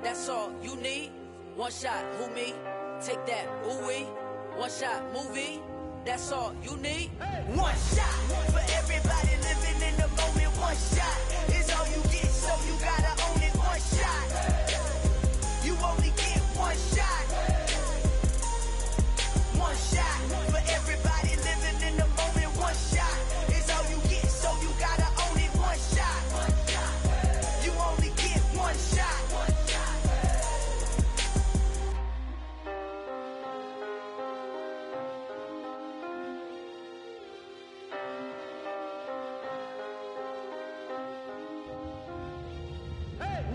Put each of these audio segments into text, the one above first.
That's all you need. One shot, who me? Take that, ooh-wee. One shot, movie. That's all you need. One shot for everybody living in the moment. One shot is all you get, so you gotta own it. One shot. You only get one shot. One shot for everybody living in the moment. One shot is all you get, so you gotta own it. One shot. You only get one shot.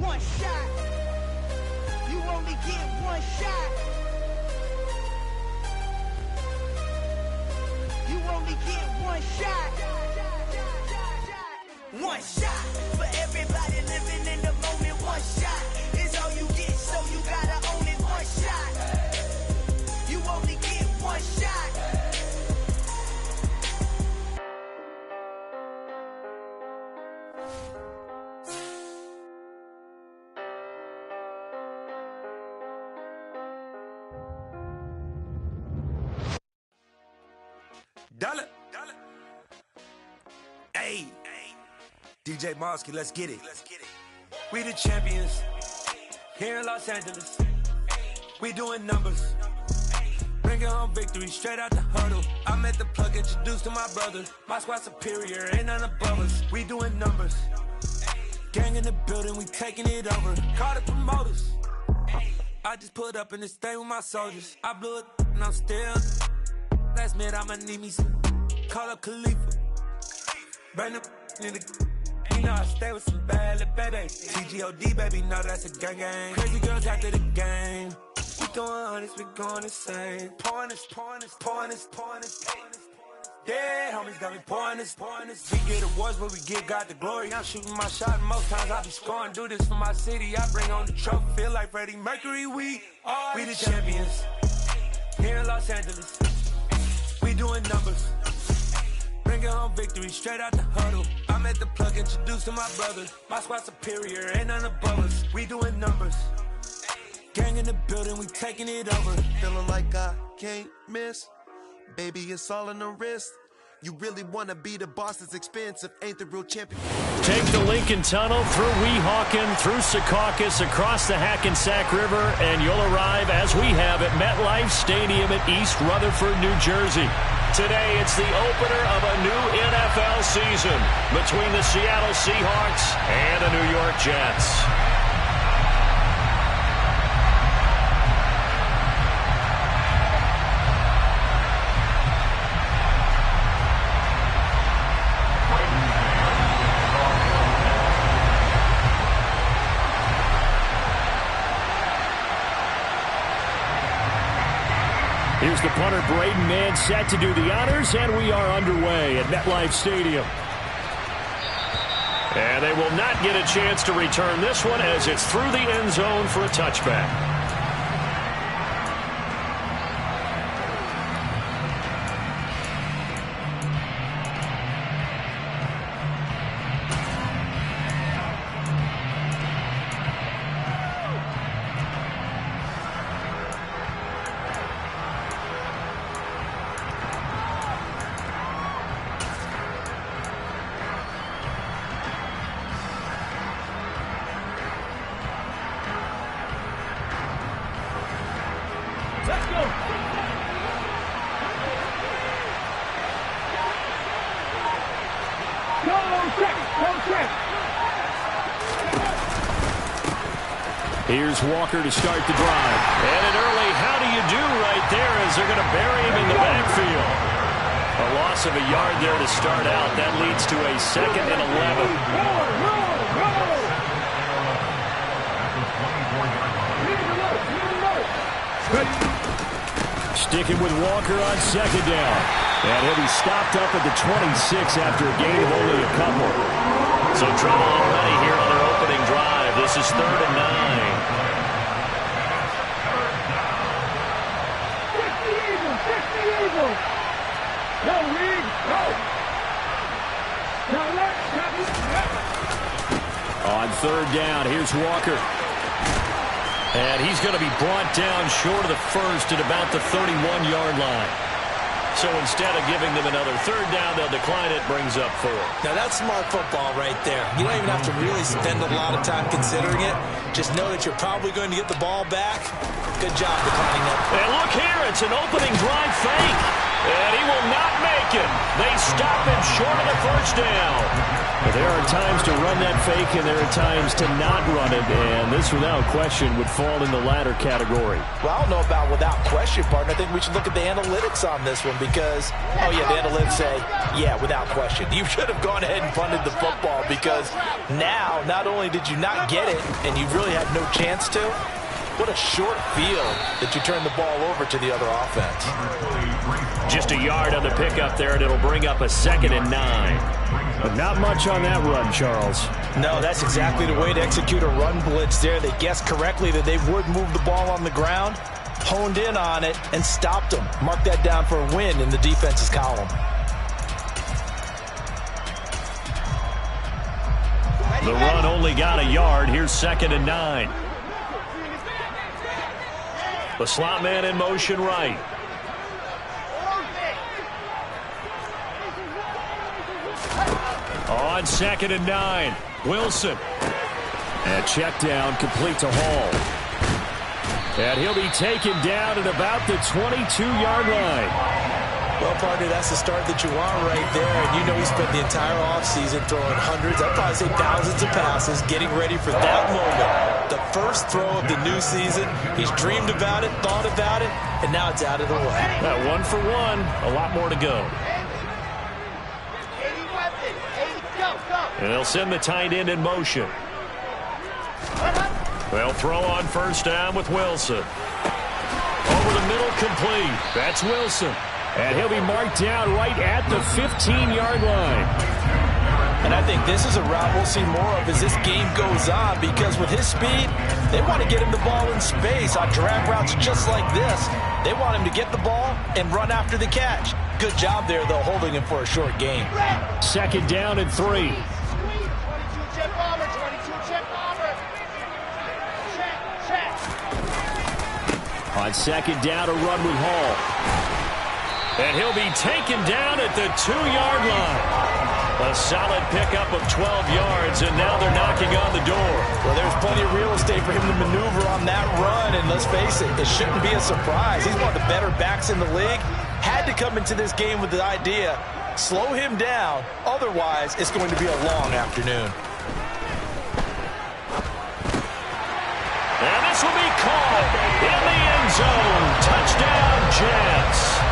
One shot. You only get one shot. You only get one shot. One shot for everybody living in the moment. One shot is all you get, so you gotta own it. One shot. You only get one shot. Dollar. Hey. DJ Mosky, let's get it. We the champions here in Los Angeles. We doing numbers. Bringing home victory straight out the huddle. I met the plug, introduced to my brother. My squad superior, ain't none above us. We doing numbers. Gang in the building, we taking it over. Call the promoters. I just put up in this thing with my soldiers. I blew it and I'm still. Last minute, I'ma need me some. Call up Khalifa. Bring the in the. You know I stay with some bad little baby. TGOD, baby, know that's a gang gang. Crazy girls after the game. We doing honest, we going insane. Pouring this. Yeah, homies got me pouring this. We get awards, but we give God the glory. I'm shooting my shot, and most times I be scoring. Do this for my city, I bring on the trophy. Feel like Freddie Mercury, we the champions here in Los Angeles. We doing numbers. Bringing home victory straight out the huddle. I met the plug, introduced to my brother. My squad superior, ain't none above us. We doing numbers. Gang in the building, we taking it over. Feeling like I can't miss. Baby, it's all in the wrist. You really want to be the boss, it's expensive. Ain't the real champion. Take the Lincoln Tunnel through Weehawken, through Secaucus, across the Hackensack River, and you'll arrive, as we have, at MetLife Stadium in East Rutherford, New Jersey. Today, it's the opener of a new NFL season between the Seattle Seahawks and the New York Jets. Here's the punter, Braden Mann, set to do the honors, and we are underway at MetLife Stadium. And they will not get a chance to return this one as it's through the end zone for a touchback. Let's go. Check. Here's Walker to start the drive. And an early how do you do right there as they're going to bury him in the backfield. A loss of a yard there to start out. That leads to a 2nd and 11. Sticking with Walker on 2nd down. And he'll be stopped up at the 26 after a gain of only a couple. So trouble already here on their opening drive. This is 3rd and 9. No lead, go! Now let's on 3rd down, here's Walker. And he's going to be brought down short of the first at about the 31-yard line. So instead of giving them another third down, they'll decline it, brings up 4. Now that's smart football right there. You don't even have to really spend a lot of time considering it. Just know that you're probably going to get the ball back. Good job declining that. And look here, it's an opening drive fake. And he will not make it. They stop him short of the first down. But there are times to run that fake, and there are times to not run it. And this, without question, would fall in the latter category. Well, I don't know about without question, partner. I think we should look at the analytics on this one because, oh, yeah, the analytics say, yeah, without question. You should have gone ahead and punted the football because now, not only did you not get it, and you really had no chance to, what a short field that you turn the ball over to the other offense. Just a yard on the pickup there, and it'll bring up a 2nd and 9. But not much on that run, Charles. No, that's exactly the way to execute a run blitz there. They guessed correctly that they would move the ball on the ground, honed in on it, and stopped them. Mark that down for a win in the defense's column. The run only got a yard. Here's 2nd and 9. The slot man in motion right. On 2nd and 9, Wilson. And check down, complete to Hall. And he'll be taken down at about the 22-yard line. Well, partner, that's the start that you want right there. And you know he spent the entire offseason throwing hundreds, I'd probably say thousands of passes, getting ready for that moment. The first throw of the new season. He's dreamed about it, thought about it, and now it's out of the way. That 1 for 1, a lot more to go. And they'll send the tight end in motion. They'll throw on first down with Wilson. Over the middle, complete. That's Wilson. And he'll be marked down right at the 15-yard line. And I think this is a route we'll see more of as this game goes on because with his speed, they want to get him the ball in space on drag routes just like this. They want him to get the ball and run after the catch. Good job there, though, holding him for a short game. 2nd down and 3. On 2nd down, a run with Hall. And he'll be taken down at the 2-yard line. A solid pickup of 12 yards, and now they're knocking on the door. Well, there's plenty of real estate for him to maneuver on that run, and let's face it, it shouldn't be a surprise. He's one of the better backs in the league. Had to come into this game with the idea, slow him down, otherwise it's going to be a long afternoon. And this will be caught in the end zone. Touchdown, Jets.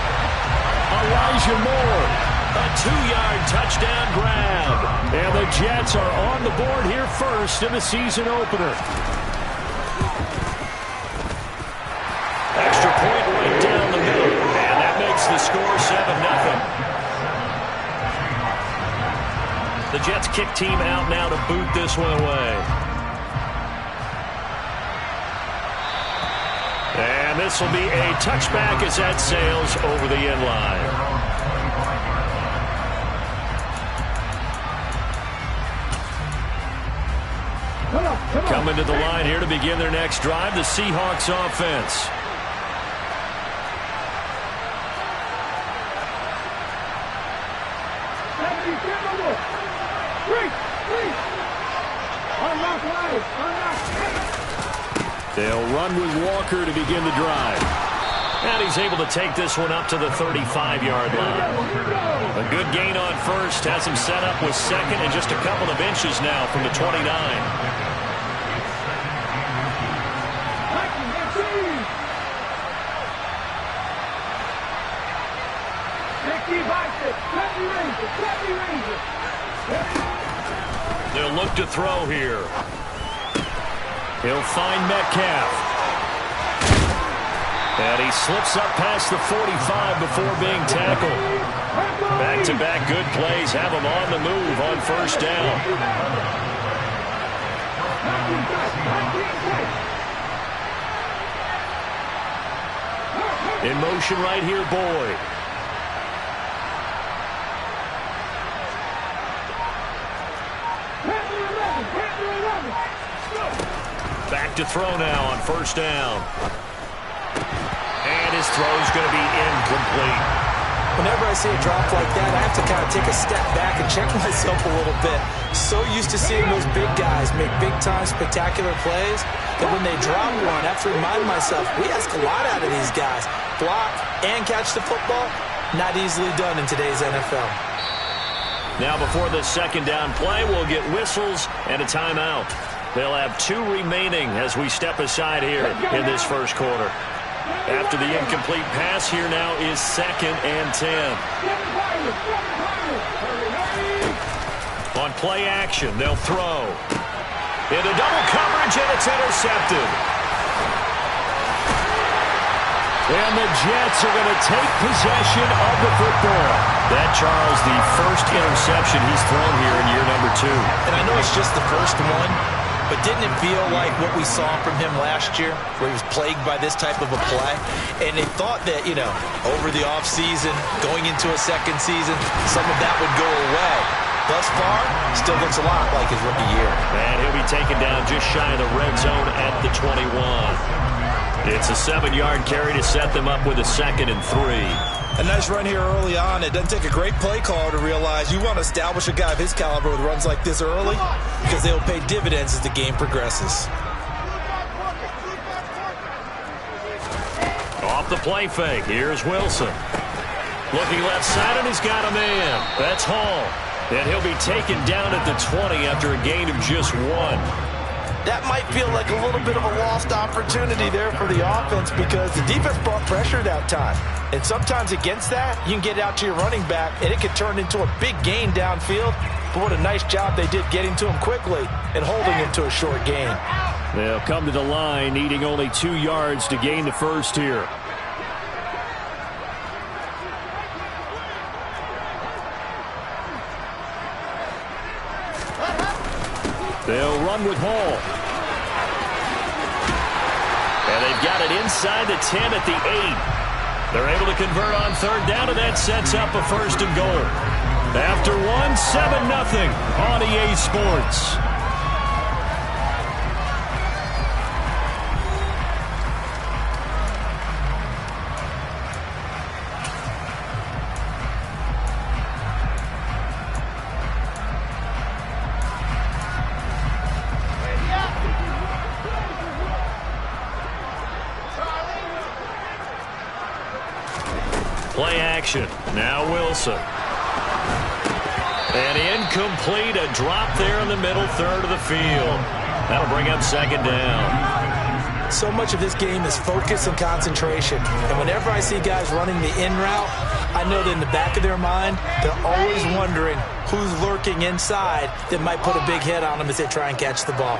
Elijah Moore, a 2-yard touchdown grab. And the Jets are on the board here first in the season opener. Extra point right down the middle. And that makes the score 7-0. The Jets kick team out now to boot this one away. And this will be a touchback as that sails over the end line. Coming to the line here to begin their next drive, the Seahawks offense. They'll run with Walker to begin the drive. And he's able to take this one up to the 35-yard line. A good gain on first has him set up with 2nd and just a couple of inches now from the 29. They'll look to throw here. He'll find Metcalf. And he slips up past the 45 before being tackled. Back-to-back good plays have him on the move on first down. In motion right here, Boyd. Back to to throw now on first down. And his throw is going to be incomplete. Whenever I see a drop like that, I have to kind of take a step back and check myself a little bit. So used to seeing those big guys make big-time spectacular plays that when they drop one, I have to remind myself, we ask a lot out of these guys. Block and catch the football, not easily done in today's NFL. Now before the second down play, we'll get whistles and a timeout. They'll have 2 remaining as we step aside here in this first quarter. After the incomplete pass, here now is 2nd and 10. On play action, they'll throw. Into double coverage, and it's intercepted. And the Jets are going to take possession of the football. That, Charles, the first interception he's thrown here in year number 2. And I know it's just the first one, but didn't it feel like what we saw from him last year, where he was plagued by this type of a play? And they thought that, you know, over the offseason, going into a second season, some of that would go away. Thus far, still looks a lot like his rookie year. And he'll be taken down just shy of the red zone at the 21. It's a 7-yard carry to set them up with a 2nd and 3. A nice run here early on. It doesn't take a great play caller to realize you want to establish a guy of his caliber with runs like this early because they'll pay dividends as the game progresses. Off the play fake, here's Wilson. Looking left side, and he's got a man. That's Hall. And he'll be taken down at the 20 after a gain of just 1. That might feel like a little bit of a lost opportunity there for the offense because the defense brought pressure that time. And sometimes against that, you can get out to your running back, and it could turn into a big gain downfield. But what a nice job they did getting to him quickly and holding him to a short gain. They'll come to the line, needing only 2 yards to gain the first here. They'll run with Hall. And they've got it inside the 10 at the 8. They're able to convert on third down, and that sets up a 1st and goal. After 1, 7-0 on EA Sports. Play action. Now Wilson. And incomplete. A drop there in the middle third of the field. That'll bring up 2nd down. So much of this game is focus and concentration. And whenever I see guys running the in route, I know that in the back of their mind, they're always wondering who's lurking inside that might put a big hit on them as they try and catch the ball.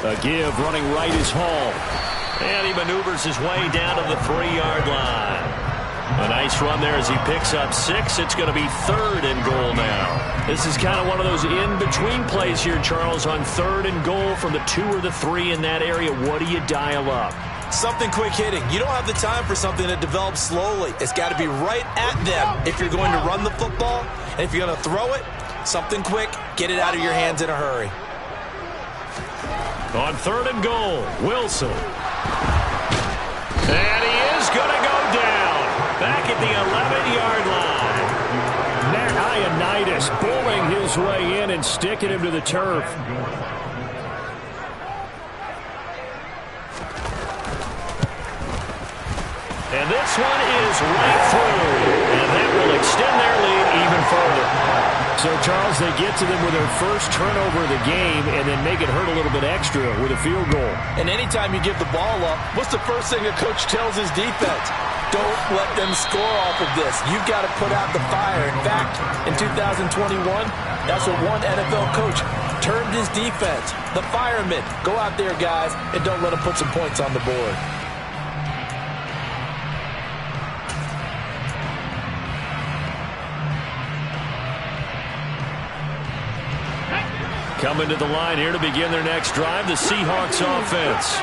A give running right is Hall. And he maneuvers his way down to the 3-yard line. A nice run there as he picks up 6. It's going to be 3rd and goal now. This is kind of one of those in-between plays here, Charles, on 3rd and goal from the 2 or the 3 in that area. What do you dial up? Something quick hitting. You don't have the time for something that develops slowly. It's got to be right at them if you're going to run the football. And if you're going to throw it, something quick, get it out of your hands in a hurry. On 3rd and goal, Wilson. And he is going to go down. Back at the 11-yard line. Matt Ioannidis bullying his way in and sticking him to the turf. And this one is right through. And that will extend their lead even further. So, Charles, they get to them with their first turnover of the game and then make it hurt a little bit extra with a field goal. And anytime you give the ball up, what's the first thing a coach tells his defense? Don't let them score off of this. You've got to put out the fire. In fact, in 2021, that's what one NFL coach termed his defense. The firemen. Go out there, guys, and don't let them put some points on the board. Coming to the line here to begin their next drive, the Seahawks offense.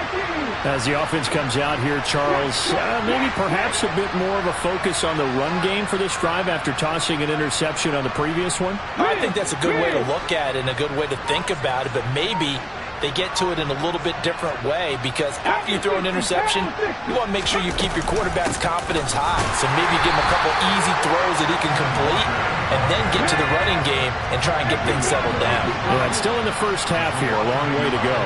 As the offense comes out here, Charles, maybe perhaps a bit more of a focus on the run game for this drive after tossing an interception on the previous one? I think that's a good way to look at it and a good way to think about it, but maybe they get to it in a little bit different way, because after you throw an interception, you want to make sure you keep your quarterback's confidence high. So maybe give him a couple easy throws that he can complete, and then get to the running game and try and get things settled down. Yeah, it's still in the first half here. A long way to go.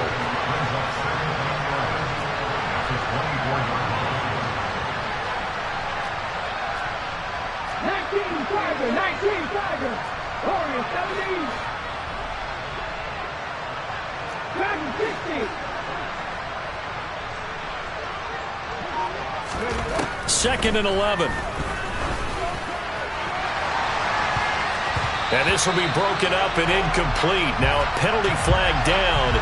Warriors 70. Dragon 60. 2nd and 11. And this will be broken up and incomplete. Now a penalty flag down.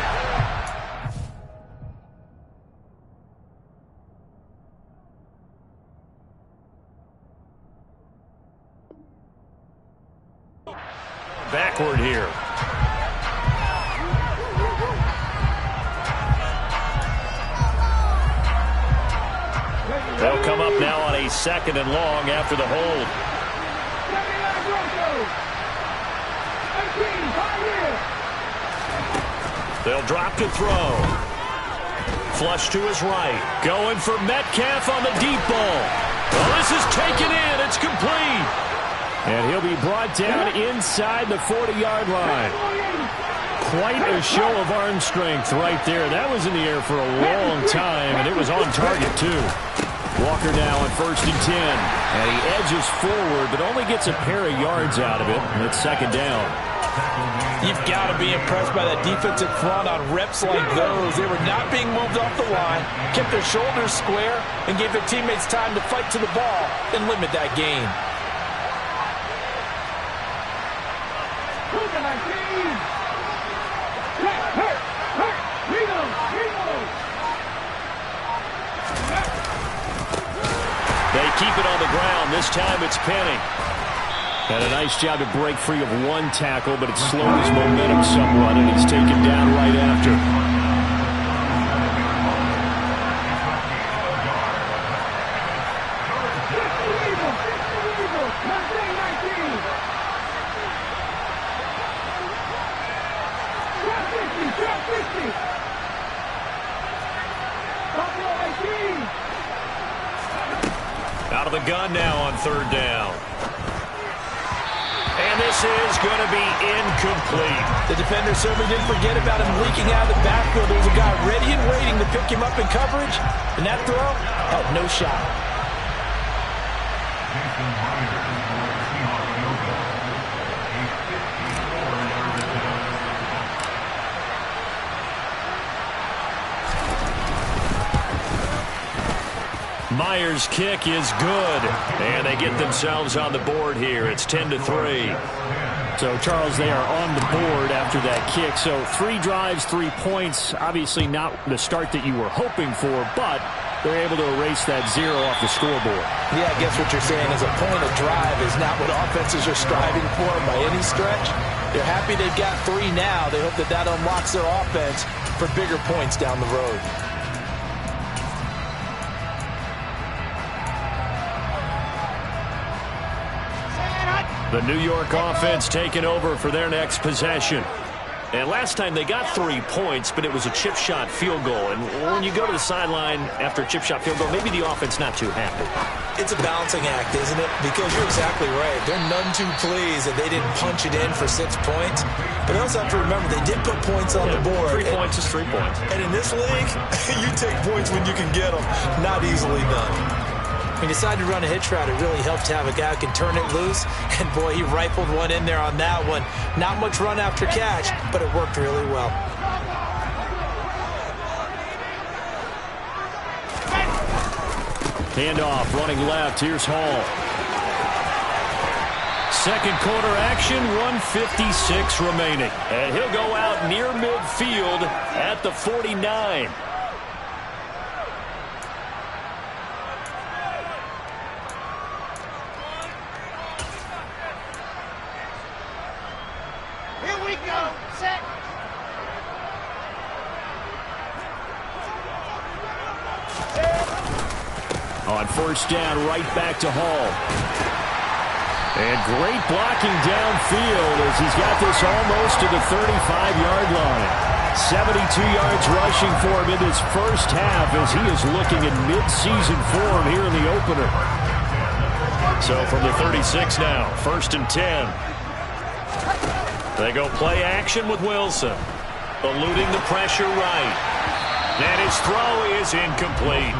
Backward here. They'll come up now on a 2nd and long after the hold. They'll drop to throw. Flush to his right. Going for Metcalf on the deep ball. Oh, this is taken in. It's complete. And he'll be brought down inside the 40-yard line. Quite a show of arm strength right there. That was in the air for a long time, and it was on target, too. Walker now on 1st and 10. And he edges forward, but only gets a pair of yards out of it, and it's 2nd down. You've got to be impressed by that defensive front on reps like those. They were not being moved off the line, kept their shoulders square, and gave their teammates time to fight to the ball and limit that gain. They keep it on the ground. This time it's Penny. Had a nice job to break free of one tackle, but it slowed his momentum somewhat, and he's taken down right after. Out of the gun now on 3rd down. And this is going to be incomplete. The defender certainly didn't forget about him leaking out of the backfield. There was a guy ready and waiting to pick him up in coverage, and that throw had no shot. Myers' kick is good, and they get themselves on the board here. It's 10-3. So, Charles, they are on the board after that kick. So 3 drives, 3 points. Obviously not the start that you were hoping for, but they're able to erase that 0 off the scoreboard. Yeah, I guess what you're saying is a point of drive is not what offenses are striving for by any stretch. They're happy they've got 3 now. They hope that that unlocks their offense for bigger points down the road. The New York offense taking over for their next possession. And last time they got 3 points, but it was a chip shot field goal. And when you go to the sideline after a chip shot field goal, maybe the offense not too happy. It's a balancing act, isn't it? Because you're exactly right. They're none too pleased that they didn't punch it in for 6 points. But they also have to remember they did put points on the board. 3 points is 3 points. And in this league, you take points when you can get them. Not easily done. He decided to run a hitch route. It really helped to have a guy who can turn it loose. And, boy, he rifled one in there on that one. Not much run after catch, but it worked really well. Handoff, running left. Here's Hall. Second quarter action, 1:56 remaining. And he'll go out near midfield at the 49. On first down, right back to Hall. And great blocking downfield as he's got this almost to the 35-yard line. 72 yards rushing for him in this first half as he is looking in mid-season form here in the opener. So from the 36 now, 1st and 10. They go play action with Wilson. Eluding the pressure right. And his throw is incomplete.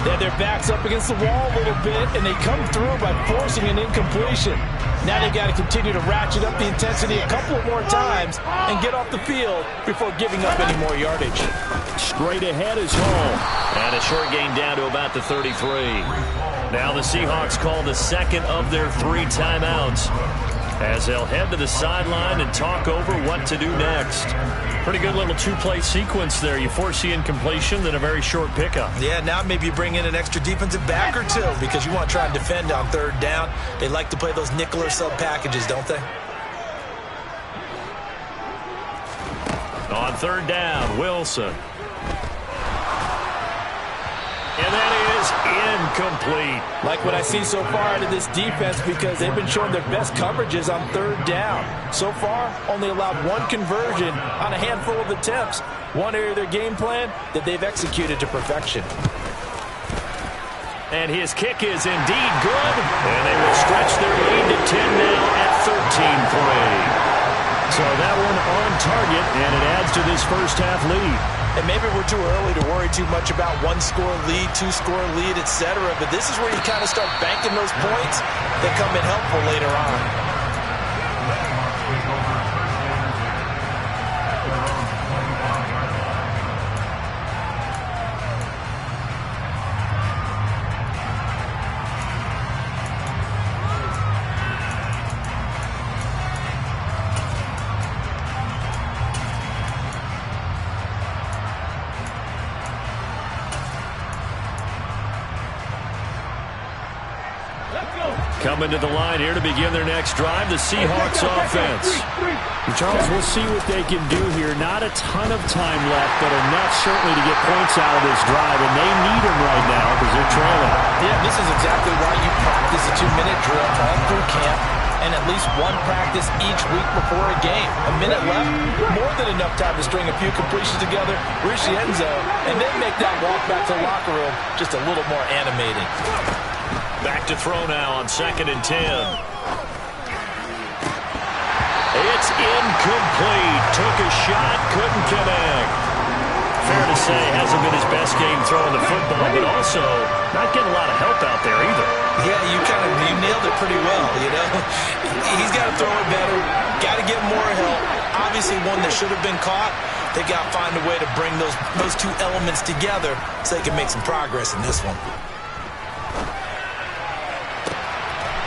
They had their backs up against the wall a little bit, and they come through by forcing an incompletion. Now they've got to continue to ratchet up the intensity a couple of more times and get off the field before giving up any more yardage. Straight ahead is Hall. And a short gain down to about the 33. Now the Seahawks call the second of their 3 timeouts as they'll head to the sideline and talk over what to do next. Pretty good little 2-play sequence there. You force the incompletion, then a very short pickup. Yeah, now maybe you bring in an extra defensive back or 2 because you want to try and defend on 3rd down. They like to play those nickel or sub packages, don't they? On 3rd down, Wilson. And that is incomplete. Like what I see so far out of this defense because they've been showing their best coverages on 3rd down. So far, only allowed 1 conversion on a handful of attempts. One area of their game plan that they've executed to perfection. And his kick is indeed good. And they will stretch their lead to 10 now at 13-3. So that one on target, and it adds to this first half lead. And maybe we're too early to worry too much about 1-score lead, 2-score lead, etc. But this is where you kind of start banking those points that come in helpful later on. Coming to the line here to begin their next drive, the Seahawks offense. Charles, we'll see what they can do here. Not a ton of time left, but enough certainly to get points out of this drive, and they need them right now because they're trailing. Yeah, this is exactly why you practice a 2-minute drill all through camp and at least 1 practice each week before a game. A minute left, more than enough time to string a few completions together, reach the end zone, and then make that walk back to the locker room just a little more animating. Back to throw now on 2nd and 10. It's incomplete. Took a shot, couldn't connect. Fair to say, hasn't been his best game throwing the football, but also not getting a lot of help out there either. Yeah, you nailed it pretty well, you know. He's got to throw it better, got to get more help. Obviously one that should have been caught. They got to find a way to bring those 2 elements together so they can make some progress in this one.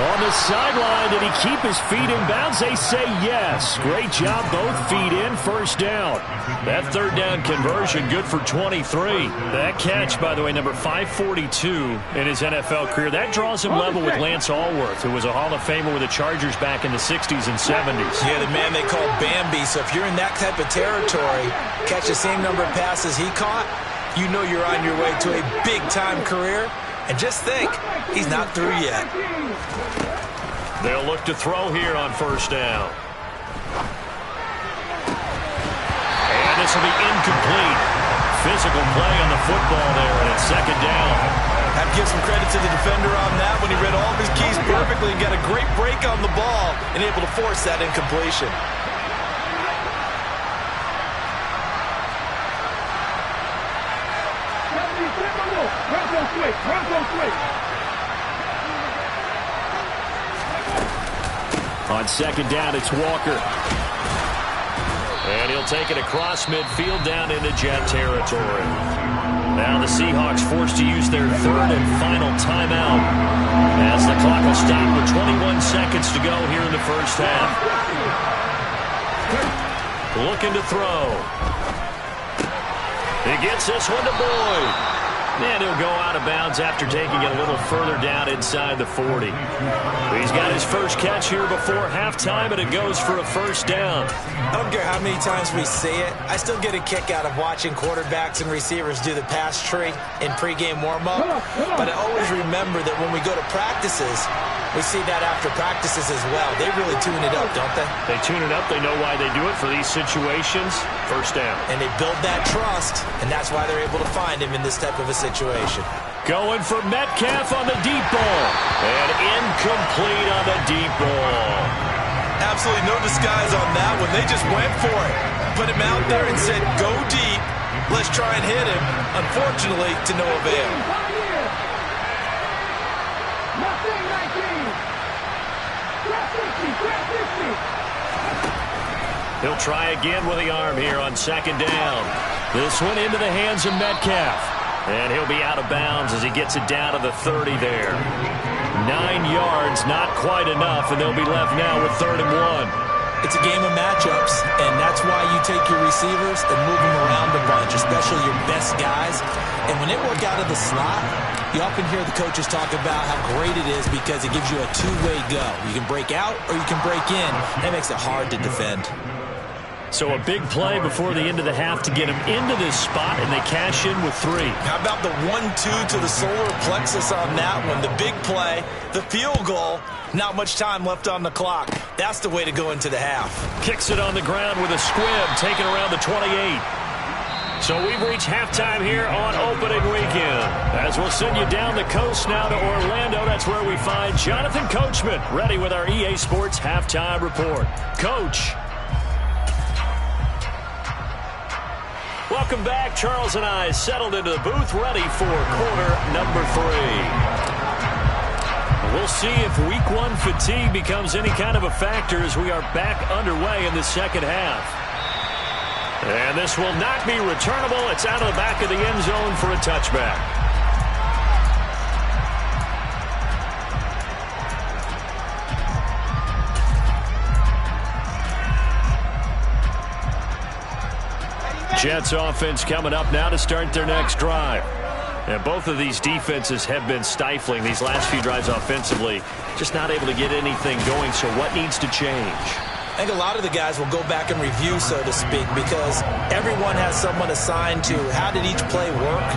On the sideline, did he keep his feet in bounds? They say yes. Great job, both feet in, 1st down. That 3rd down conversion, good for 23. That catch, by the way, number 542 in his NFL career. That draws him level with Lance Allworth, who was a Hall of Famer with the Chargers back in the 60s and 70s. Yeah, the man they call Bambi. So if you're in that type of territory, catch the same number of passes he caught, you know you're on your way to a big-time career. And just think, he's not through yet. They'll look to throw here on 1st down. And this will be incomplete. Physical play on the football there, and it's 2nd down. I have to give some credit to the defender on that when he read all of his keys perfectly and got a great break on the ball and able to force that incompletion. On 2nd down, it's Walker. And he'll take it across midfield down into Jet territory. Now the Seahawks forced to use their 3rd and final timeout as the clock will stop with 21 seconds to go here in the first half. Looking to throw. He gets this one to Boyd. And he'll go out of bounds after taking it a little further down inside the 40. He's got his first catch here before halftime, and it goes for a 1st down. I don't care how many times we say it, I still get a kick out of watching quarterbacks and receivers do the pass tree in pregame warm-up. But I always remember that when we go to practices, We see that after practices as well. They really tune it up, don't they? They tune it up. They know why they do it for these situations. First down. And they build that trust, and that's why they're able to find him in this type of a situation. Going for Metcalf on the deep ball. And incomplete on the deep ball. Absolutely no disguise on that one. They just went for it. Put him out there and said, go deep. Let's try and hit him. Unfortunately, to no avail. He'll try again with the arm here on second down. This one into the hands of Metcalf. And he'll be out of bounds as he gets it down to the 30 there. 9 yards, not quite enough, and they'll be left now with 3rd and 1. It's a game of matchups, and that's why you take your receivers and move them around a bunch, especially your best guys. And when they work out of the slot, you often hear the coaches talk about how great it is because it gives you a two-way go. You can break out or you can break in. That makes it hard to defend. So a big play before the end of the half to get him into this spot, and they cash in with 3. How about the 1-2 to the solar plexus on that one? The big play, the field goal, not much time left on the clock. That's the way to go into the half. Kicks it on the ground with a squib, taken around the 28. So we've reached halftime here on opening weekend. As we'll send you down the coast now to Orlando, that's where we find Jonathan Coachman, ready with our EA Sports Halftime Report. Coach. Welcome back. Charles and I settled into the booth, ready for quarter number 3. We'll see if week 1 fatigue becomes any kind of a factor as we are back underway in the second half. And this will not be returnable. It's out of the back of the end zone for a touchback. Jets offense coming up now to start their next drive. And both of these defenses have been stifling these last few drives offensively. Just not able to get anything going, so what needs to change? I think a lot of the guys will go back and review, so to speak, because everyone has someone assigned to how did each play work.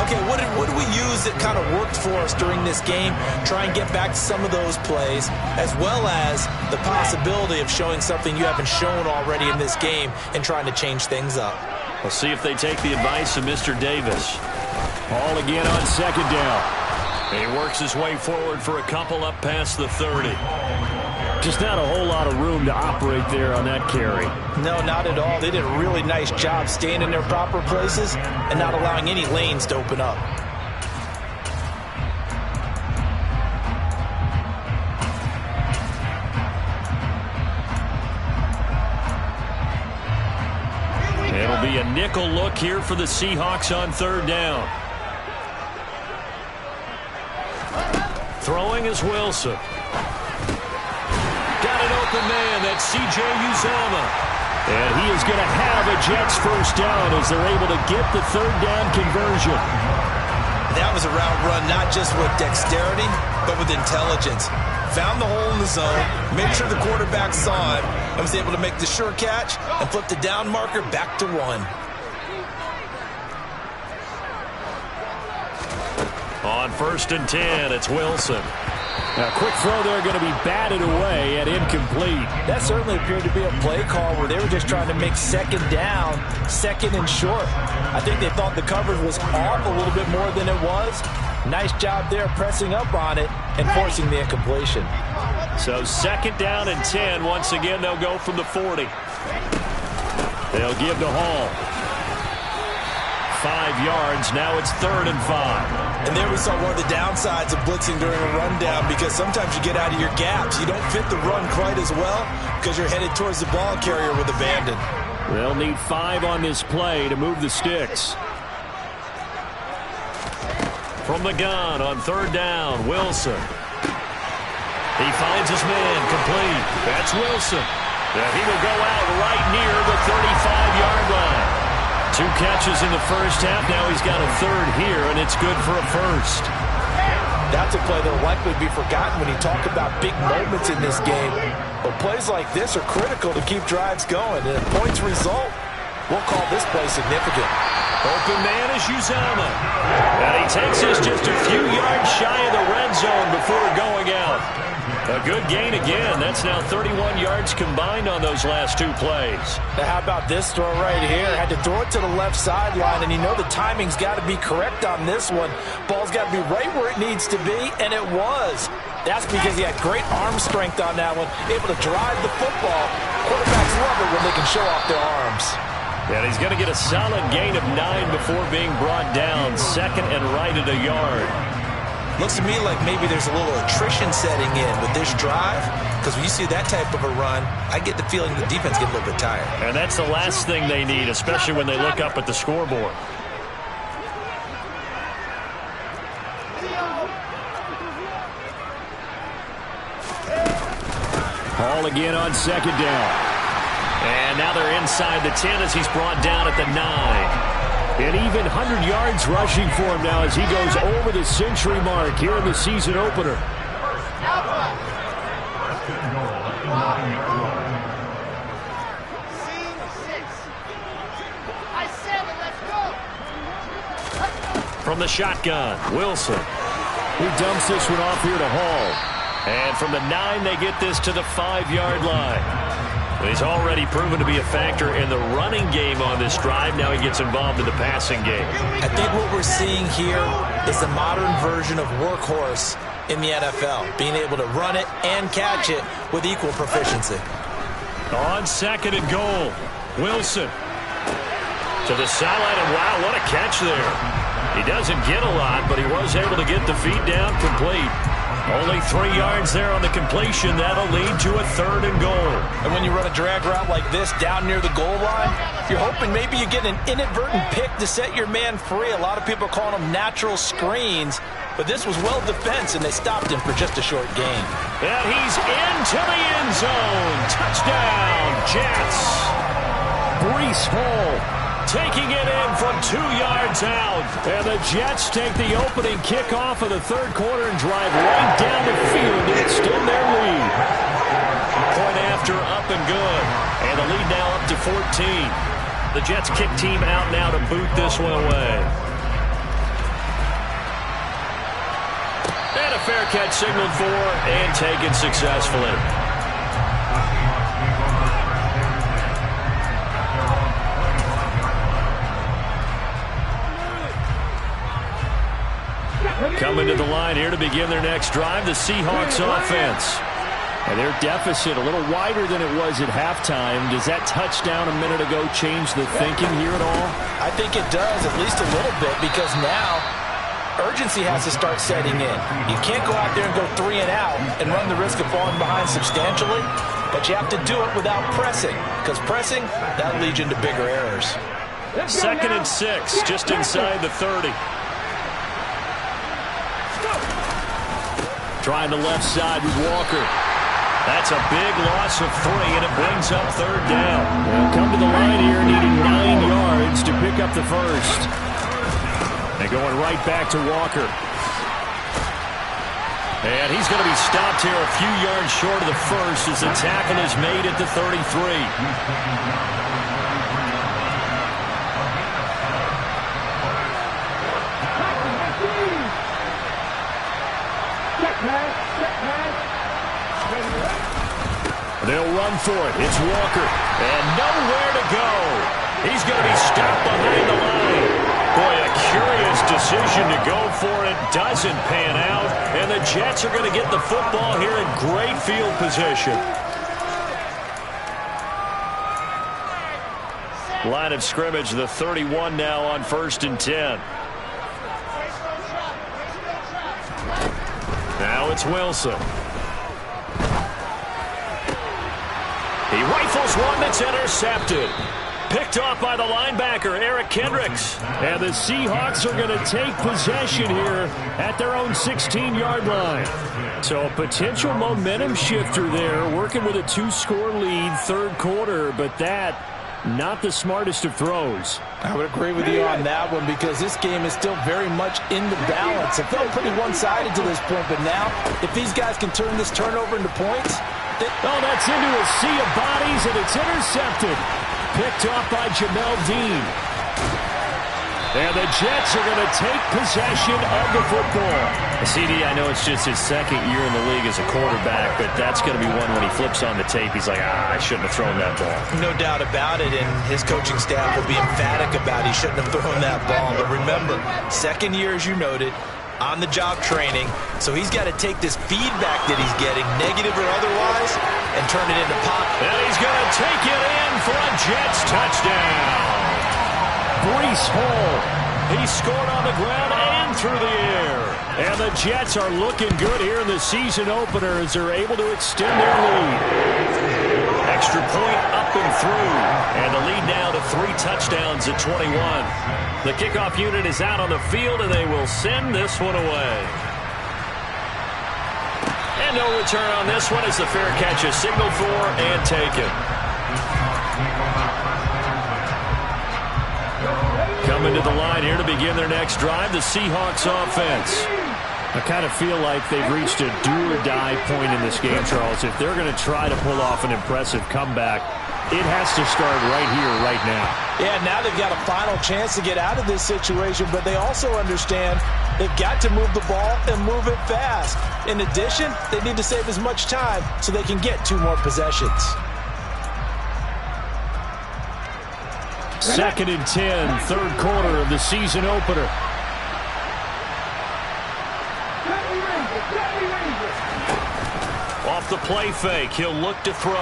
Okay, what did we use that kind of worked for us during this game? Try and get back to some of those plays, as well as the possibility of showing something you haven't shown already in this game and trying to change things up. We'll see if they take the advice of Mr. Davis. Ball again on second down. And he works his way forward for a couple up past the 30. Just not a whole lot of room to operate there on that carry. No, not at all. They did a really nice job staying in their proper places and not allowing any lanes to open up. It'll be a nickel look here for the Seahawks on third down. Throwing is Wilson. Got an open man, that's C.J. Uzomah. And he is going to have a Jets first down as they're able to get the third down conversion. That was a route run not just with dexterity, but with intelligence. Found the hole in the zone, made sure the quarterback saw it, and was able to make the sure catch and flip the down marker back to 1. On 1st and 10, it's Wilson. Now, quick throw there going to be batted away and incomplete. That certainly appeared to be a play call where they were just trying to make second down, second and short. I think they thought the coverage was off a little bit more than it was. Nice job there pressing up on it and forcing the incompletion. So 2nd down and 10. Once again, they'll go from the 40. They'll give to Hall. 5 yards. Now it's 3rd and 5. And there we saw one of the downsides of blitzing during a rundown, because sometimes you get out of your gaps. You don't fit the run quite as well because you're headed towards the ball carrier with abandon. They'll need 5 on this play to move the sticks. From the gun on 3rd down, Wilson. He finds his man, complete. That's Wilson. And he will go out right near the 35-yard line. 2 catches in the first half. Now he's got a 3rd here, and it's good for a first. That's a play that will likely be forgotten when you talk about big moments in this game. But plays like this are critical to keep drives going. And if points result, We'll call this play significant. Open man is Uzama. And he takes us just a few yards shy of the red zone before going out. A good gain again. That's now 31 yards combined on those last two plays. Now how about this throw right here? Had to throw it to the left sideline, and you know the timing's got to be correct on this one. Ball's got to be right where it needs to be, and it was. That's because he had great arm strength on that one, able to drive the football. Quarterbacks love it when they can show off their arms. And he's going to get a solid gain of 9 before being brought down. Second and right at a yard. Looks to me like maybe there's a little attrition setting in with this drive, because when you see that type of a run, I get the feeling the defense gets a little bit tired. And that's the last thing they need, especially when they look up at the scoreboard. Hall again on second down. And now they're inside the 10 as he's brought down at the 9. And even 100 yards rushing for him now as he goes over the century mark here in the season opener. From the shotgun, Wilson. He dumps this one off here to Hall. And from the 9, they get this to the 5-yard line. He's already proven to be a factor in the running game on this drive. Now he gets involved in the passing game. I think what we're seeing here is the modern version of workhorse in the NFL, being able to run it and catch it with equal proficiency. On second and goal, Wilson to the sideline, and wow, what a catch there. He doesn't get a lot, but he was able to get the feet down complete. Only 3 yards there on the completion. That'll lead to a 3rd and goal. And when you run a drag route like this down near the goal line, you're hoping maybe you get an inadvertent pick to set your man free. A lot of people are calling them natural screens, but this was well defense, and they stopped him for just a short gain. And he's into the end zone. Touchdown, Jets. Breece Hall taking it in from 2 yards out. And the Jets take the opening kickoff of the third quarter and drive right down the field to extend their lead. Point after, up and good. And the lead now up to 14. The Jets kick team out now to boot this one away. And a fair catch signaled for and taken successfully. Coming to the line here to begin their next drive, the Seahawks offense. And their deficit a little wider than it was at halftime. Does that touchdown a minute ago change the thinking here at all? I think it does, at least a little bit, because now urgency has to start setting in. You can't go out there and go 3 and out and run the risk of falling behind substantially, but you have to do it without pressing, because pressing, that'll lead you into bigger errors. 2nd and 6, just inside the 30. Trying the left side with Walker. That's a big loss of 3, and it brings up 3rd down. They'll come to the line here, needing 9 yards to pick up the first. And going right back to Walker. And he's going to be stopped here a few yards short of the first as the tackle is made at the 33. They'll run for it. It's Walker. And nowhere to go. He's going to be stopped behind the line. Boy, a curious decision to go for it. Doesn't pan out. And the Jets are going to get the football here in great field position. Line of scrimmage, the 31 now on 1st and 10. Now it's Wilson. He rifles one that's intercepted. Picked off by the linebacker, Eric Kendricks. And the Seahawks are going to take possession here at their own 16-yard line. So a potential momentum shifter there, working with a 2-score lead, 3rd quarter, but that not the smartest of throws. I would agree with you on that one because this game is still very much in the balance. It felt pretty one-sided to this point, but now if these guys can turn this turnover into points. Oh, that's into a sea of bodies, and it's intercepted. picked off by Jamel Dean. And the Jets are going to take possession of the football. CD, I know it's just his second year in the league as a quarterback, but that's going to be one when he flips on the tape. He's like, I shouldn't have thrown that ball. No doubt about it, and his coaching staff will be emphatic about he shouldn't have thrown that ball. But remember, second year, as you noted, on-the-job training, so he's got to take this feedback that he's getting, negative or otherwise, and turn it into pop. And he's going to take it in for a Jets touchdown. Breece Hall, he scored on the ground and through the air. And the Jets are looking good here in the season opener as they're able to extend their lead. Extra point up and through. And the lead now to 3 touchdowns at 21. The kickoff unit is out on the field, and they will send this one away. And no return on this one as the fair catch is signaled for and taken. Coming to the line here to begin their next drive, the Seahawks offense. I kind of feel like they've reached a do-or-die point in this game, Charles. If they're going to try to pull off an impressive comeback, it has to start right here, right now. Yeah, now they've got a final chance to get out of this situation, but they also understand they've got to move the ball and move it fast. In addition, they need to save as much time so they can get 2 more possessions. 2nd and 10, third quarter of the season opener. Off the play fake, he'll look to throw.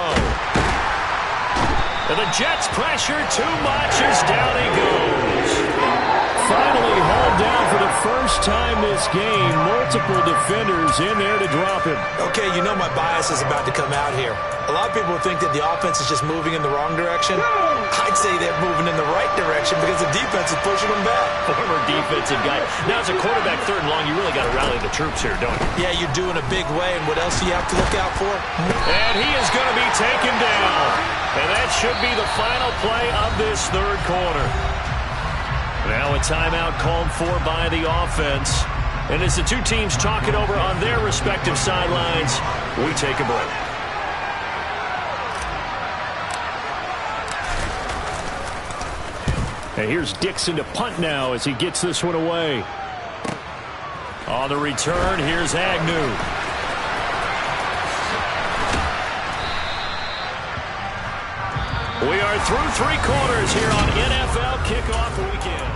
And the Jets pressure too much as down he goes. Finally hauled down for the first time this game. Multiple defenders in there to drop him. Okay, you know my bias is about to come out here. A lot of people think that the offense is just moving in the wrong direction. I'd say they're moving in the right direction because the defense is pushing them back. Former defensive guy. Now, as a quarterback, 3rd and long, you really got to rally the troops here, don't you? Yeah, you're doing a big way, and what else do you have to look out for? And he is going to be taken down. And that should be the final play of this third quarter. Now a timeout called for by the offense. And as the 2 teams talk it over on their respective sidelines, we take a break. And here's Dixon to punt now as he gets this one away. On the return, here's Agnew. We are through 3 quarters here on NFL Kickoff Weekend.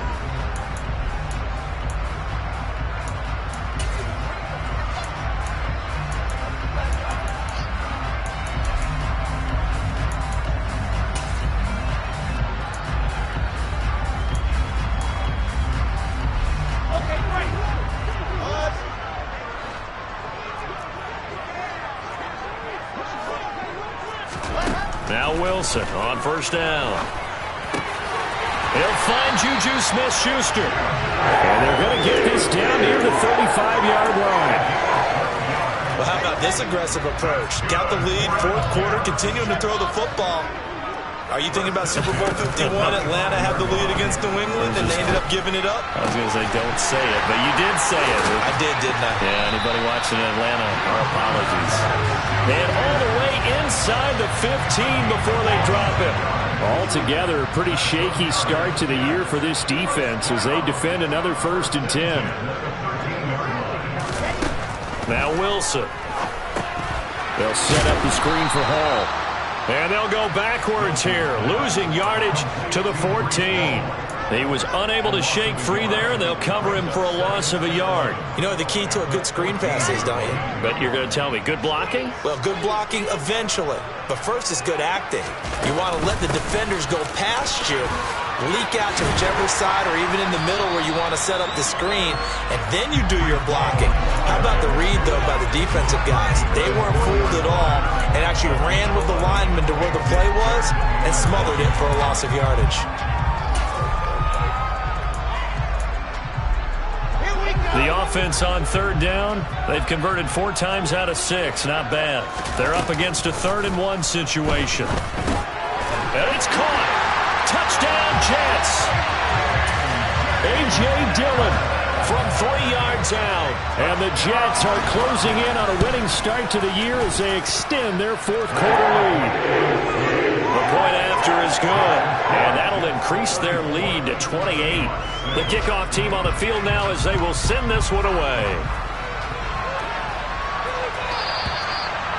Now Wilson on first down. He'll find Juju Smith-Schuster. And they're going to get this down near the 35-yard line. Well, how about this aggressive approach? Got the lead, 4th quarter, continuing to throw the football. Are you thinking about Super Bowl 51? Atlanta had the lead against New England, and they ended up giving it up? I was going to say, don't say it, but you did say it. I did, didn't I? Yeah, anybody watching Atlanta, our apologies. And all the way inside the 15 before they drop it. Altogether, a pretty shaky start to the year for this defense as they defend another 1st and 10. Now Wilson. They'll set up the screen for Hall. And they'll go backwards here, losing yardage to the 14. He was unable to shake free there, and they'll cover him for a loss of a yard. You know what the key to a good screen pass is, don't you? But you're going to tell me, good blocking? Well, good blocking eventually. But first is good acting. You want to let the defenders go past you, leak out to whichever side or even in the middle where you want to set up the screen, and then you do your blocking. How about the read, though, by the defensive guys? They weren't fooled at all and actually ran with the lineman to where the play was and smothered it for a loss of yardage. The offense on 3rd down, they've converted 4 times out of 6. Not bad. They're up against a 3rd and 1 situation. And it's caught. Touchdown, Jets. A.J. Dillon from 3 yards out. And the Jets are closing in on a winning start to the year as they extend their 4th quarter lead. The point after is good, and that'll increase their lead to 28. The kickoff team on the field now as they will send this one away.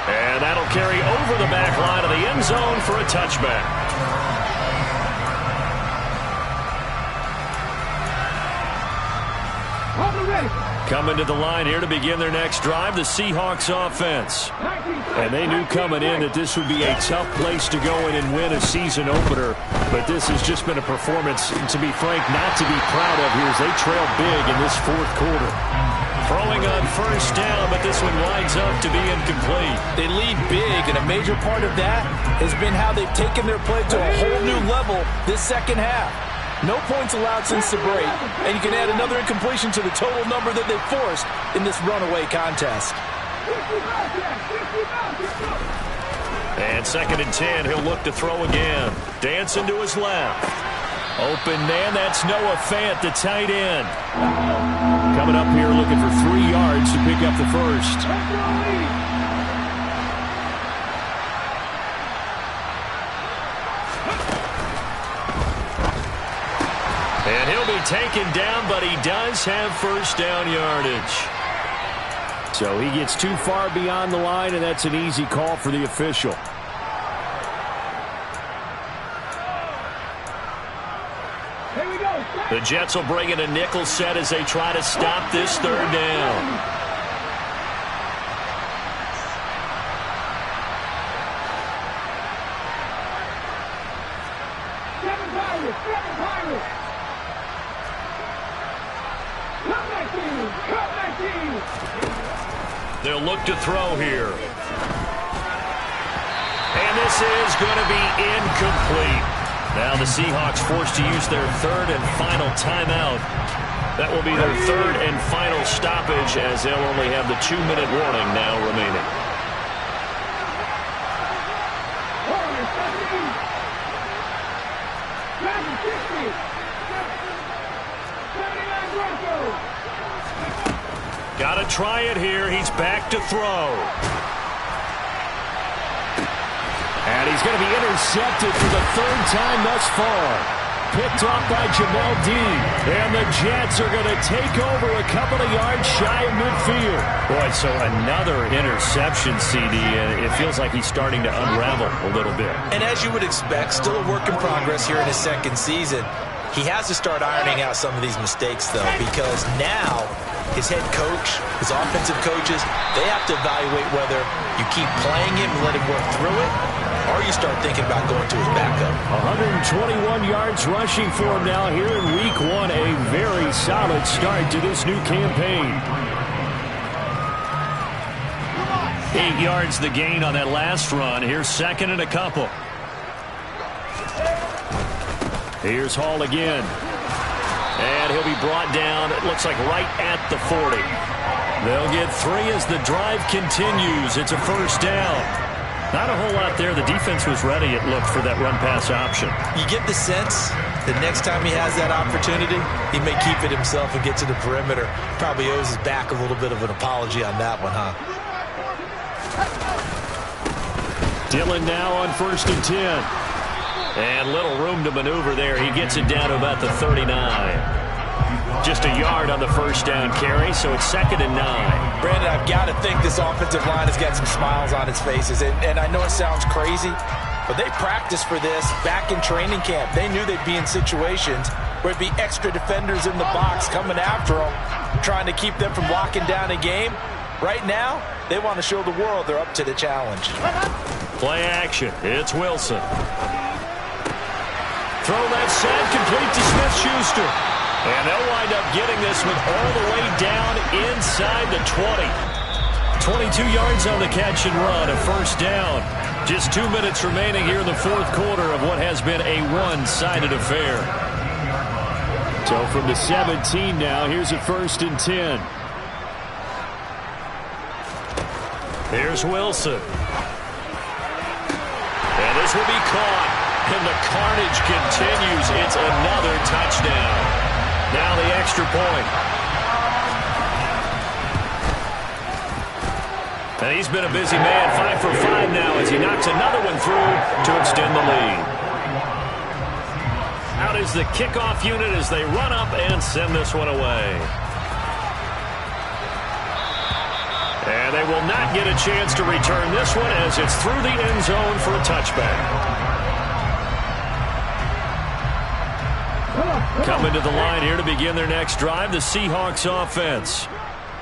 And that'll carry over the back line of the end zone for a touchback. Coming to the line here to begin their next drive, the Seahawks offense. And they knew coming in that this would be a tough place to go in and win a season opener. But this has just been a performance, to be frank, not to be proud of here as they trail big in this fourth quarter. Throwing on first down, but this one winds up to be incomplete. They lead big, and a major part of that has been how they've taken their play to a whole new level this second half. No points allowed since the break, and you can add another incompletion to the total number that they forced in this runaway contest. And 2nd and 10, he'll look to throw again. Dancing to his left. Open man, that's Noah Fant, the tight end. Coming up here looking for 3 yards to pick up the first. And he'll be taken down, but he does have first down yardage. So he gets too far beyond the line, and that's an easy call for the official. The Jets will bring in a nickel set as they try to stop this 3rd down. They'll look to throw here. And this is going to be incomplete. Now the Seahawks forced to use their 3rd and final timeout. That will be their 3rd and final stoppage as they'll only have the 2-minute warning now remaining. Got to try it here. He's back to throw. And he's going to be intercepted for the 3rd time thus far. Picked off by Jamel Dean. And the Jets are going to take over a couple of yards shy of midfield. Boy, so another interception, CD, and it feels like he's starting to unravel a little bit. And as you would expect, still a work in progress here in his 2nd season. He has to start ironing out some of these mistakes, though, because now his head coach, his offensive coaches, they have to evaluate whether you keep playing him and let him work through it, or you start thinking about going to his backup. 121 yards rushing for him now here in Week 1. A very solid start to this new campaign. 8 yards the gain on that last run. Here's 2nd and a couple. Here's Hall again. And he'll be brought down, it looks like right at the 40. They'll get 3 as the drive continues. It's a first down. Not a whole lot there. The defense was ready, it looked, for that run-pass option. You get the sense that next time he has that opportunity, he may keep it himself and get to the perimeter. Probably owes his back a little bit of an apology on that one, huh? Dillon now on 1st and 10. And little room to maneuver there. He gets it down to about the 39. Just a yard on the first down carry, so it's 2nd and 9. Brandon, I've got to think this offensive line has got some smiles on its faces. And I know it sounds crazy, but they practiced for this back in training camp. They knew they'd be in situations where it'd be extra defenders in the box coming after them, trying to keep them from locking down a game. Right now, they want to show the world they're up to the challenge. Play action. It's Wilson. Throw left side, complete to Smith-Schuster. And they'll wind up getting this one all the way down inside the 20. 22 yards on the catch and run, a first down. Just 2 minutes remaining here in the fourth quarter of what has been a one-sided affair. So from the 17 now, here's a 1st and 10. Here's Wilson. And this will be caught. And the carnage continues. It's another touchdown. Now the extra point. And he's been a busy man, 5 for 5 now as he knocks another one through to extend the lead. Out is the kickoff unit as they run up and send this one away. And they will not get a chance to return this one as it's through the end zone for a touchback. Coming to the line here to begin their next drive, the Seahawks offense.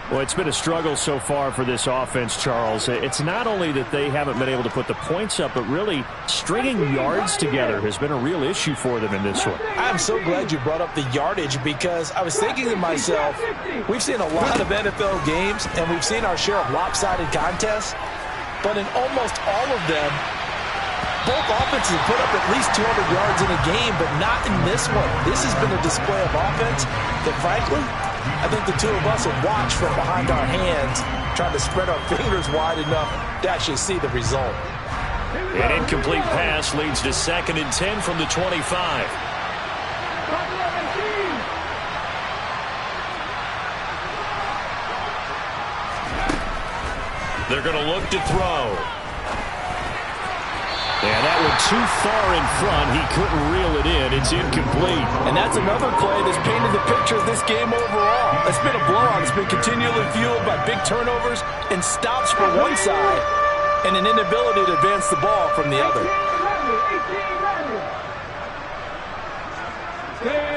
Well, it's been a struggle so far for this offense, Charles. It's not only that they haven't been able to put the points up, but really stringing yards together has been a real issue for them in this one. I'm so glad you brought up the yardage because I was thinking to myself, we've seen a lot of NFL games and we've seen our share of lopsided contests, but in almost all of them, both offenses put up at least 200 yards in a game, but not in this one. This has been a display of offense that, frankly, I think the two of us have watched from behind our hands, trying to spread our fingers wide enough to actually see the result. An incomplete pass leads to 2nd and 10 from the 25. They're going to look to throw. And that one too far in front. He couldn't reel it in. It's incomplete. And that's another play that's painted the picture of this game overall. It's been a blowout. It's been continually fueled by big turnovers and stops for one side and an inability to advance the ball from the other.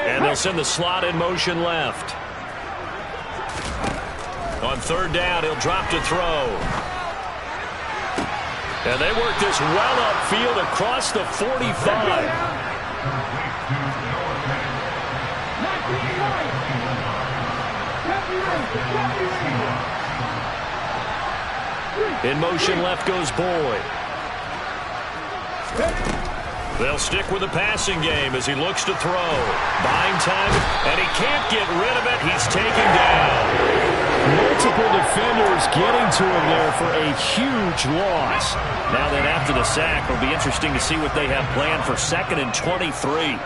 And they'll send the slot in motion left. On 3rd down, he'll drop to throw. And they work this well upfield across the 45. In motion left goes Boyd. They'll stick with the passing game as he looks to throw. Buying time, and he can't get rid of it. He's taken down. Multiple defenders getting to him there for a huge loss. Now then, after the sack, it'll be interesting to see what they have planned for 2nd and 23.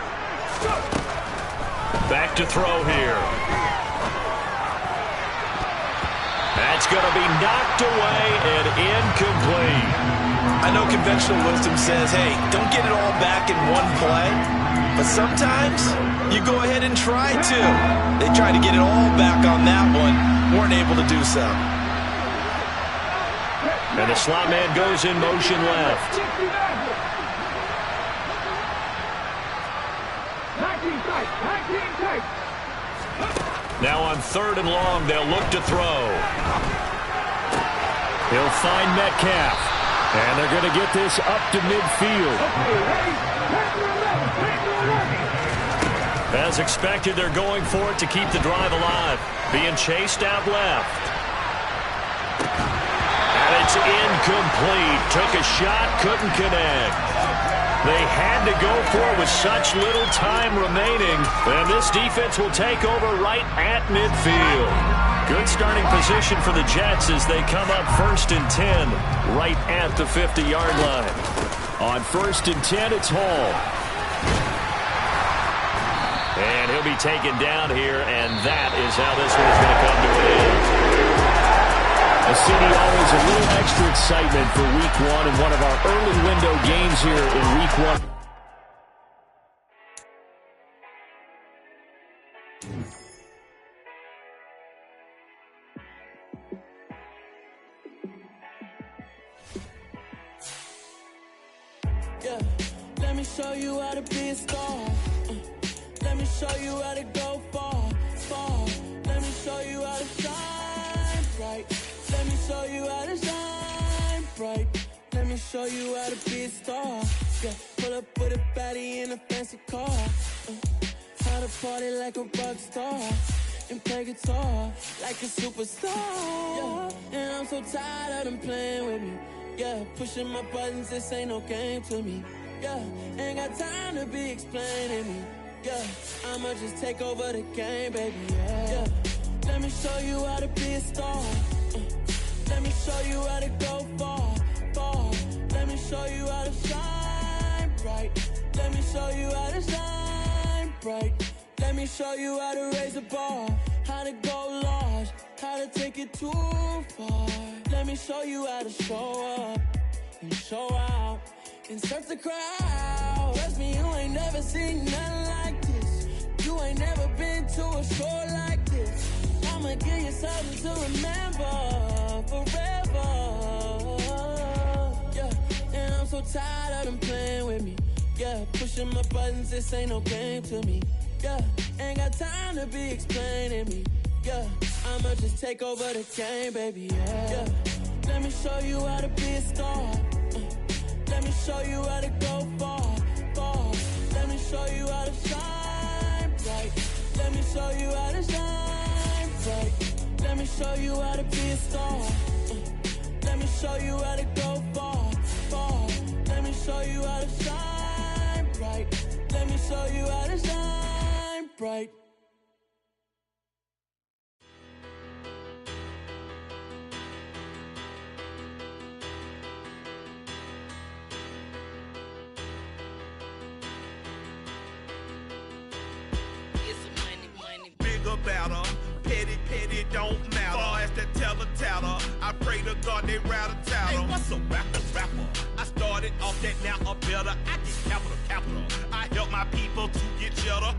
Back to throw here. That's going to be knocked away and incomplete. I know conventional wisdom says, hey, don't get it all back in one play. But sometimes you go ahead and try to. They tried to get it all back on that one. Weren't able to do so. And the slot man goes in motion left. Now on 3rd and long, they'll look to throw. He'll find Metcalf. And they're going to get this up to midfield. As expected, they're going for it to keep the drive alive. Being chased out left. And it's incomplete. Took a shot, couldn't connect. They had to go for it with such little time remaining. And this defense will take over right at midfield. Good starting position for the Jets as they come up 1st and 10 right at the 50-yard line. On 1st and 10, it's Hall. And he'll be taken down here, and that is how this one is going to come to an end. A city always a little extra excitement for Week 1 and one of our early window games here in Week 1. Yeah, let me show you how to be a star. Let me show you how to go far, far. Let me show you how to shine bright. Let me show you how to shine bright. Let me show you how to be a star. Yeah, pull up with a baddie in a fancy car. How to party like a rock star and play guitar like a superstar. Yeah, and I'm so tired of them playing with me. Yeah, pushing my buttons, this ain't no game to me. Yeah, ain't got time to be explaining me. Yeah, I'ma just take over the game, baby. Yeah, let me show you how to be a star. Let me show you how to go far, far. Let me show you how to shine bright. Let me show you how to shine bright. Let me show you how to raise the bar. how to go large, how to take it too far. Let me show you how to show up and show out and surf the crowd. Trust me, you ain't never seen nothing like this. You ain't never been to a show like this. I'ma give you something to remember forever. Yeah, and I'm so tired of them playing with me. Yeah, pushing my buttons, this ain't no game to me. Yeah, ain't got time to be explaining me. Yeah, I'ma just take over the game, baby. Yeah, let me show you how to be a star. Let me show you how to go far, far. Let me show you how to shine bright. Let me show you how to shine bright. Let me show you how to be a star. Let me show you how to go far, far. Let me show you how to shine bright. Let me show you how to shine bright. About her, petty, don't matter. Far as that tattle, I pray to God they rattle tattle. Hey, what's a rapper? I started off that, now I'm better. I get capital. I help my people to get cheddar.